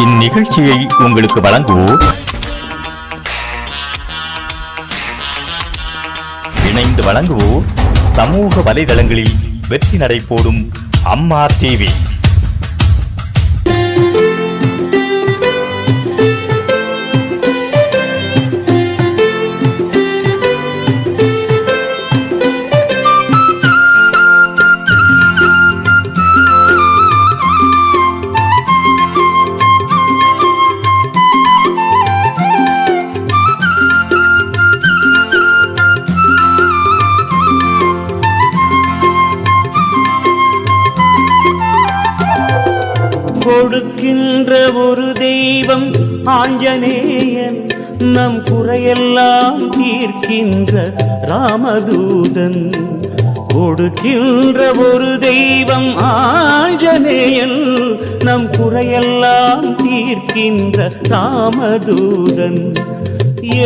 இந்நிகழ்ச்சியை உங்களுக்கு வழங்குவோர் இணைந்து வழங்குவோர் சமூக வலைதளங்களில் வெற்றி நடை போடும் அம்மா டிவி. கொடுக்கின்ற ஒரு தெய்வம் ஆஞ்சநேயன், நம் குறையெல்லாம் தீர்க்கின்ற ராமதூதன். கொடுக்கின்ற ஒரு தெய்வம் ஆஞ்சநேயன், நம் குறையெல்லாம் தீர்க்கின்ற ராமதூதன்.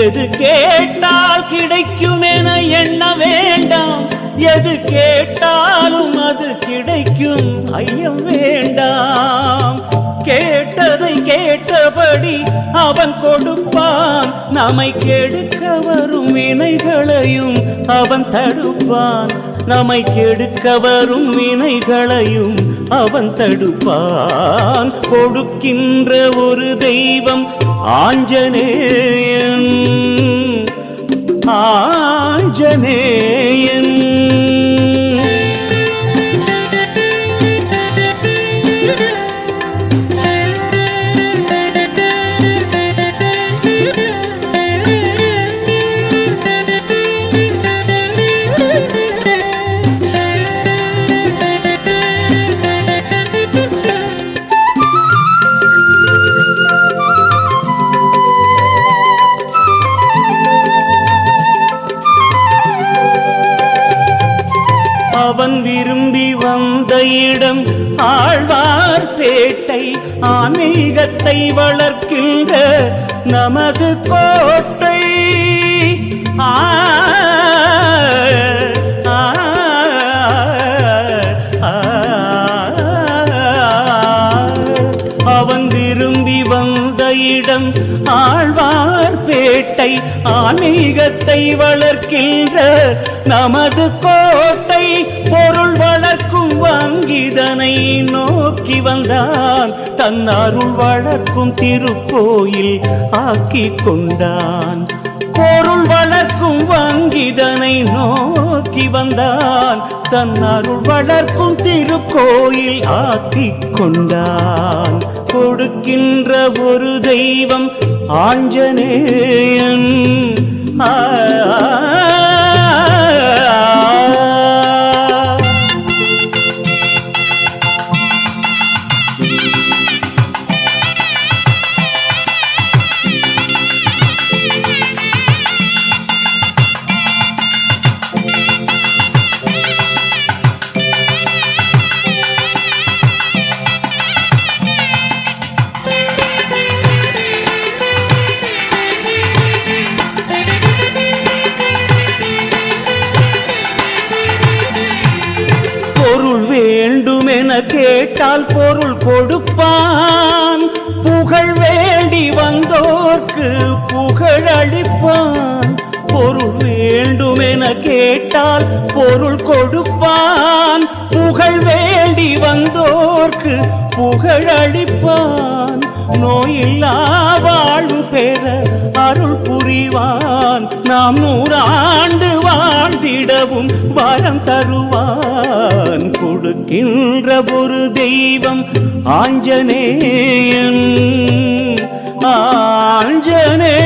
எது கேட்டால் கிடைக்கும் என எண்ண வேண்டாம், எது கேட்டாலும் அது கிடைக்கும் ஐயம் வேண்டாம். கேட்டதை கேட்டபடி அவன் கொடுப்பான், நம்மை கெடுக்க வரும் வினைகளையும் அவன் தடுப்பான். நம்மை கெடுக்க வரும் வினைகளையும் அவன் தடுப்பான். கொடுக்கின்ற ஒரு தெய்வம் ஆஞ்சநேயன், ஆஞ்சநேயன். அவன் விரும்பி வந்த இடம் ஆழ்வார்பேட்டை, ஆன்மீகத்தை வளர்க்கின்ற நமது கோட்டை. அவன் விரும்பி வந்த இடம் ஆழ்வார்பேட்டை, ஆன்மீகத்தை வளர்க்கின்ற நமது கோட்டை. பொருள் வளர்க்கும் வங்கிதனை நோக்கி வந்தான், தன் அருள் வளர்க்கும் திருக்கோயில் ஆக்கி கொண்டான். பொருள் வளர்க்கும் வங்கிதனை நோக்கி வந்தான், தன் அருள் வளர்க்கும் திருக்கோயில் ஆக்கி கொண்டான். கொடுக்கின்ற ஒரு தெய்வம் ஆஞ்சநேயன், வேண்டுமென கேட்டால் பொருள் கொடுப்பான். புகழ் வேண்டி வந்தோர்க்கு புகழ் அளிப்பான். பொருள் வேண்டுமென கேட்டால் பொருள் கொடுப்பான். புகழ் வேண்டி வந்தோர்க்கு புகழ் அளிப்பான். நோயில்லா வாழ்வு பெற அருள் புரிவான். நாம் 100 ஆண்டு வாழ்ந்திடவும் வரம் தருவான். கொடுக்கின்ற ஒரு தெய்வம் ஆஞ்சநேயன், ஆஞ்சநேயன்.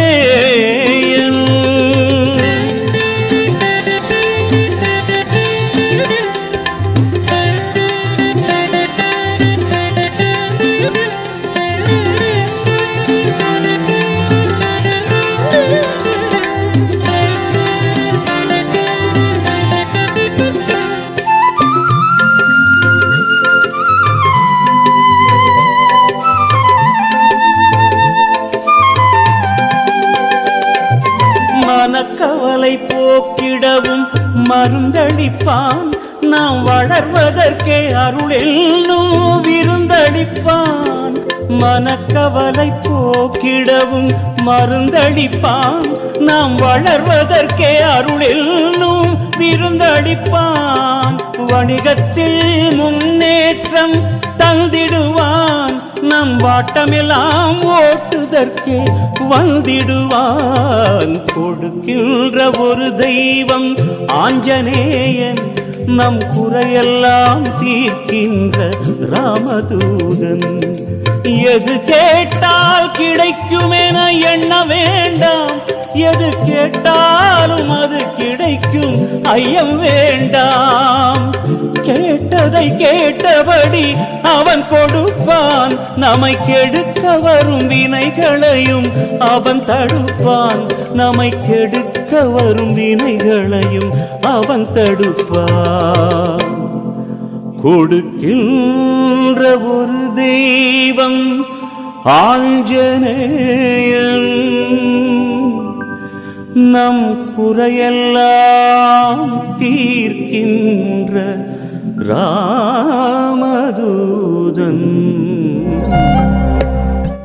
மனக்கவலை போக்கிடவும் மருந்தளிப்பான். நாம் வளர்வதற்கே அருள் என்னும் விருந்தளிப்பான். மனக்கவலை போக்கிடவும் மருந்தளிப்பான். நாம் வளர்வதற்கே அருளென்னும் விருந்தளிப்பான். வணிகத்தில் முன்னேற்றம் தந்திடுவான். நம் வாட்டமெல்லாம் ஓட்டுதற்கே வந்திடுவான். கொடுக்கின்ற ஒரு தெய்வம் ஆஞ்சநேயன், நம் குறையெல்லாம் தீர்க்கின்ற ராமதூதன். எது கேட்டால் கிடைக்குமென எண்ண வேண்டாம். எது கேட்டாலும் அது கிடைக்கும், ஐயம் வேண்டாம். கேட்டதை கேட்டபடி அவன் கொடுப்பான். நம்மை கெடுக்க வரும் வினைகளையும் அவன் தடுப்பான். நம்மை கெடுக்க வரும் வினைகளையும் அவன் தடுப்பான். கொடுக்கின்ற ஒரு தெய்வம் ஆஞ்சநேயன், நம் குறையெல்லாம் தீர்க்கின்ற ராமதூதன்.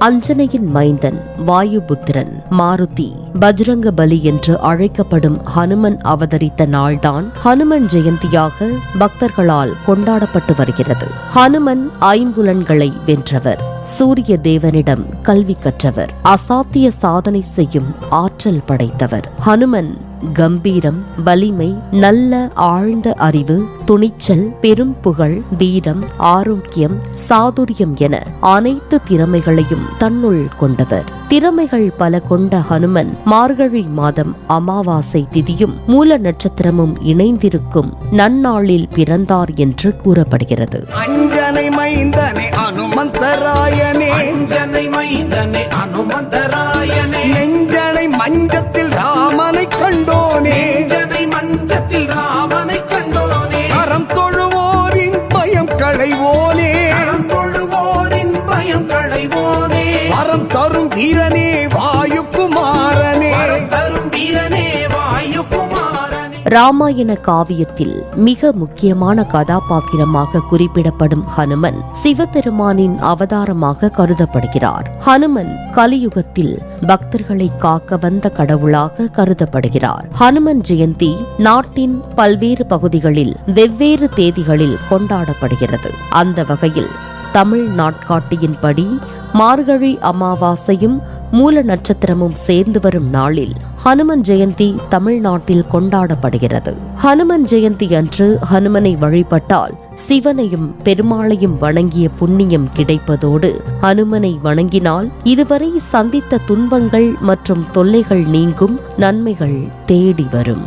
அஞ்சனையின் மைந்தன் வாயுபுத்திரன் மாருதி பஜ்ரங்க பலி என்று அழைக்கப்படும் ஹனுமன் அவதரித்த நாள்தான் ஹனுமன் ஜெயந்தியாக பக்தர்களால் கொண்டாடப்பட்டு வருகிறது. ஹனுமன் ஐம்புலன்களை வென்றவர், சூரிய தேவனிடம் கல்வி கற்றவர், அசாத்திய சாதனை செய்யும் ஆற்றல் படைத்தவர். ஹனுமன் கம்பீரம், வலிமை, நல்ல ஆழ்ந்த அறிவு, துணிச்சல், பெரும் புகழ், வீரம், ஆரோக்கியம், சாதுரியம் என அனைத்து திறமைகளையும் தன்னுள் கொண்டவர். திறமைகள் பல கொண்ட ஹனுமன் மார்கழி மாதம் அமாவாசை திதியும் மூல நட்சத்திரமும் இணைந்திருக்கும் நன்னாளில் பிறந்தார் என்று கூறப்படுகிறது. அஞ்சனை மைந்தனே அனுமந்தராயனே, அஞ்சனை மைந்தனே அனுமந்தராயனே, நெஞ்சனை மஞ்சத்தில் ராமனை கண்டோனே, நெஞ்சனை மஞ்சத்தில் ராமனை கண்டோனே, அறம் தொழுவோரின் பயம் களைவோனே, அறம் தொழுவோரின் பயம் களைவோனே, வரம் தரும் வீரனே வாயுகுமாரனே, வரம் தரும் வீரனே வாயுகுமாரனே. ராமாயண காவியத்தில் மிக முக்கியமான கதாபாத்திரமாக குறிப்பிடப்படும் ஹனுமன் சிவபெருமானின் அவதாரமாக கருதப்படுகிறார். ஹனுமன் கலியுகத்தில் பக்தர்களை காக்க வந்த கடவுளாக கருதப்படுகிறார். ஹனுமன் ஜெயந்தி நாட்டின் பல்வேறு பகுதிகளில் வெவ்வேறு தேதிகளில் கொண்டாடப்படுகிறது. அந்த வகையில் தமிழ் நாட்காட்டியின்படி மார்கழி அமாவாசையும் மூல நட்சத்திரமும் சேர்ந்து வரும் நாளில் ஹனுமன் ஜெயந்தி தமிழ்நாட்டில் கொண்டாடப்படுகிறது. ஹனுமன் ஜெயந்தி அன்று ஹனுமனை வழிபட்டால் சிவனையும் பெருமாளையும் வணங்கிய புண்ணியம் கிடைப்பதோடு ஹனுமனை வணங்கினால் இதுவரை சந்தித்த துன்பங்கள் மற்றும் தொல்லைகள் நீங்கும், நன்மைகள் தேடி வரும்.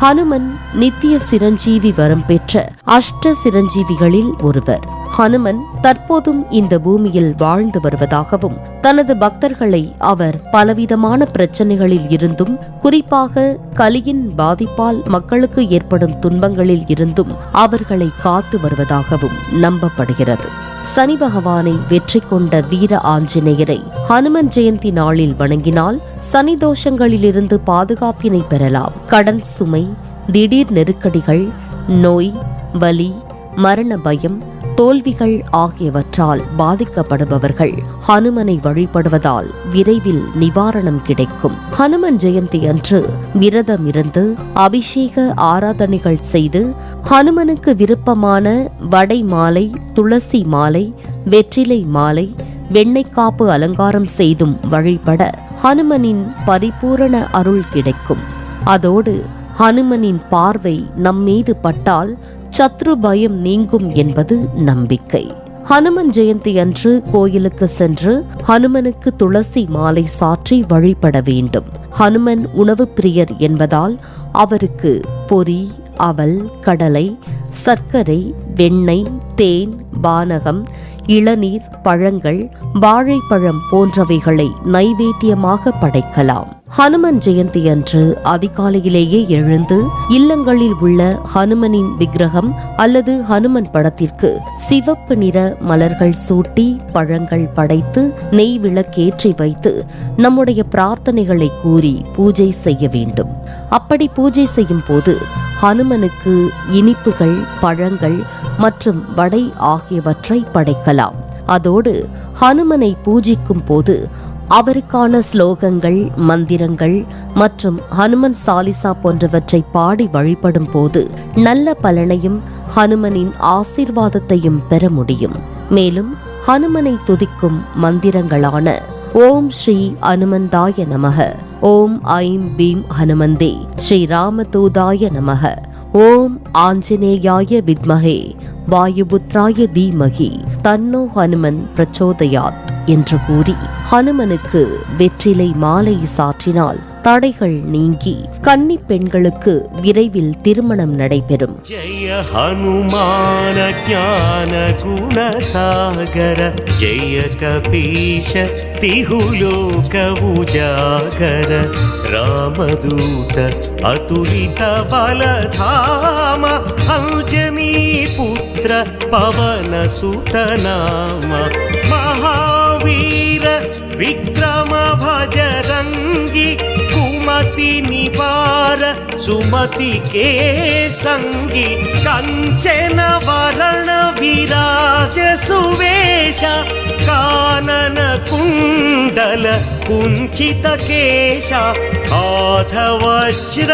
ஹனுமன் நித்திய சிரஞ்சீவி வரம் பெற்ற அஷ்ட சிரஞ்சீவிகளில் ஒருவர். ஹனுமன் தற்போதும் இந்த பூமியில் வாழ்ந்து வருவதாகவும் தனது பக்தர்களை அவர் பலவிதமான பிரச்சனைகளில் இருந்தும், குறிப்பாக கலியின் பாதிப்பால் மக்களுக்கு ஏற்படும் துன்பங்களில் இருந்தும் அவர்களை காத்து வருவதாகவும் நம்பப்படுகிறது. சனி பகவானை வெற்றி கொண்ட வீர ஆஞ்சநேயரை ஹனுமன் ஜெயந்தி நாளில் வணங்கினால் சனி தோஷங்களிலிருந்து பாதுகாப்பினை பெறலாம். கடன் சுமை, திடீர் நெருக்கடிகள், நோய், வலி, மரண பயம், தோல்விகள் ஆகியவற்றால் பாதிக்கப்படுபவர்கள் ஹனுமனை வழிபடுவதால் விரைவில் நிவாரணம் கிடைக்கும். ஹனுமன் ஜெயந்தி அன்று விரதம் இருந்து அபிஷேக ஆராதனைகள் செய்து ஹனுமனுக்கு விருப்பமான வடை மாலை, துளசி மாலை, வெற்றிலை மாலை, வெண்ணெய்க்காப்பு அலங்காரம் செய்தும் வழிபட ஹனுமனின் பரிபூரண அருள் கிடைக்கும். அதோடு ஹனுமனின் பார்வை நம்மீது பட்டால் சத்ரு பயம் நீங்கும் என்பது நம்பிக்கை. ஹனுமன் ஜெயந்தி அன்று கோயிலுக்கு சென்று ஹனுமனுக்கு துளசி மாலை சாற்றி வழிபட வேண்டும். ஹனுமன் உணவு பிரியர் என்பதால் அவருக்கு பொரி, அவல், கடலை, சர்க்கரை, வெண்ணெய், தேன், பானகம், இளநீர், பழங்கள், வாழைப்பழம் போன்றவைகளை நைவேத்தியமாக படைக்கலாம். ஹனுமன் ஜெயந்தி அன்று அதிகாலையிலேயே எழுந்து இல்லங்களில் உள்ள ஹனுமனின் விக்கிரகம் அல்லது ஹனுமன் படத்திற்கு சிவப்பு நிற மலர்கள் சூட்டி பழங்கள் படைத்து நெய் விளக்கேற்றி வைத்து நம்முடைய பிரார்த்தனைகளை கூறி பூஜை செய்ய வேண்டும். அப்படி பூஜை செய்யும் போது ஹனுமனுக்கு இனிப்புகள், பழங்கள் மற்றும் வடை ஆகியவற்றை படைக்கலாம். அதோடு ஹனுமனை பூஜிக்கும் போது அவருக்கான ஸ்லோகங்கள், மந்திரங்கள் மற்றும் ஹனுமன் சாலிசா போன்றவற்றை பாடி வழிபடும் போது நல்ல பலனையும் ஹனுமனின் ஆசீர்வாதத்தையும் பெற முடியும். மேலும் ஹனுமனை துதிக்கும் மந்திரங்களான ஓம் ஸ்ரீ ஹனுமந்தாய நமக, ஓம் ஐம் பீம் ஹனுமந்தே, ஸ்ரீ ராமதூதாய நமக, ஓம் ஆஞ்சநேயாய வித்மஹே வாயுபுத்ராய தீமகி தன்னோ ஹனுமன் பிரச்சோதயாத் என்று கூறி ஹனுமனுக்கு வெற்றிலை மாலை சாற்றினால் தடைகள் நீங்கி கன்னி பெண்களுக்கு விரைவில் திருமணம் நடைபெறும். ஜெய ஹனுமான ஞான குணசாகர, ஜெய கபீஷ திஹுலோக உஜாகர, ராமதூத அதுலித பலதாம, அஞ்சனி புத்திர பவன சுதநாம, மகாவீர விக்ரம भजरंगी, कुमति निवार सुमति के संगी, कंचन वरण विराज सुवेश, कानन कुंडल कुंचित केश, हाथ वज्र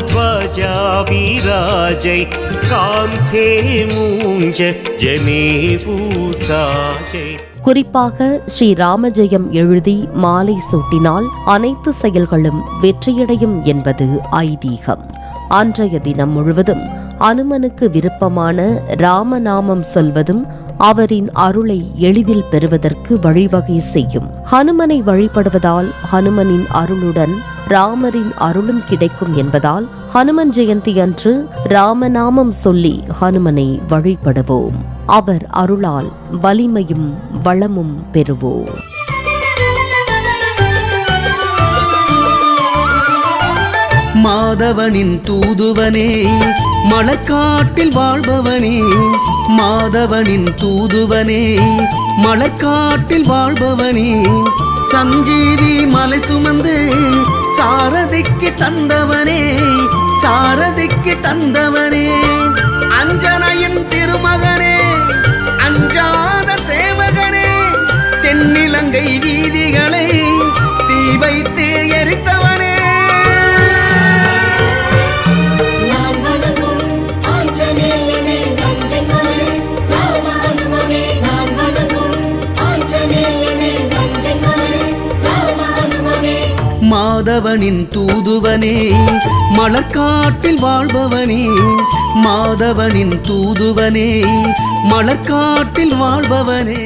ध्वजा विराजै, कांथे मूंज जनेऊ साजै. குறிப்பாக ஸ்ரீ ராமஜெயம் எழுதி மாலை சூட்டினால் அனைத்து செயல்களும் வெற்றியடையும் என்பது ஐதீகம். அன்றைய தினம் முழுவதும் அனுமனுக்கு விருப்பமான ராமநாமம் சொல்வதும் அவரின் அருளை எளிதில் பெறுவதற்கு வழிவகை செய்யும். ஹனுமனை வழிபடுவதால் ஹனுமனின் அருளுடன் ராமரின் அருளும் கிடைக்கும் என்பதால் ஹனுமன் ஜெயந்தி அன்று ராமநாமம் சொல்லி ஹனுமனை வழிபடுவோம். அவர் அருளால் வலிமையும் வளமும் பெறுவோம். மாதவனின் தூதுவனே, மலைக்காட்டில் வாழ்பவனே, மாதவனின் தூதுவனே, மலைக்காட்டில் வாழ்பவனே, சஞ்சீவி மலை சுமந்து சாரதிக்கு தந்தவனே, சாரதிக்கு தந்தவனே, அஞ்சனையின் திருமகனே, அஞ்சாத சேவகனே, தென்னிலங்கை வீதிகளை தீ வைத்து எரித்தவனே, மாதவனின் தூதுவனே, மலர்காட்டில் வாழ்பவனே, மாதவனின் தூதுவனே, மலர்காட்டில் வாழ்பவனே.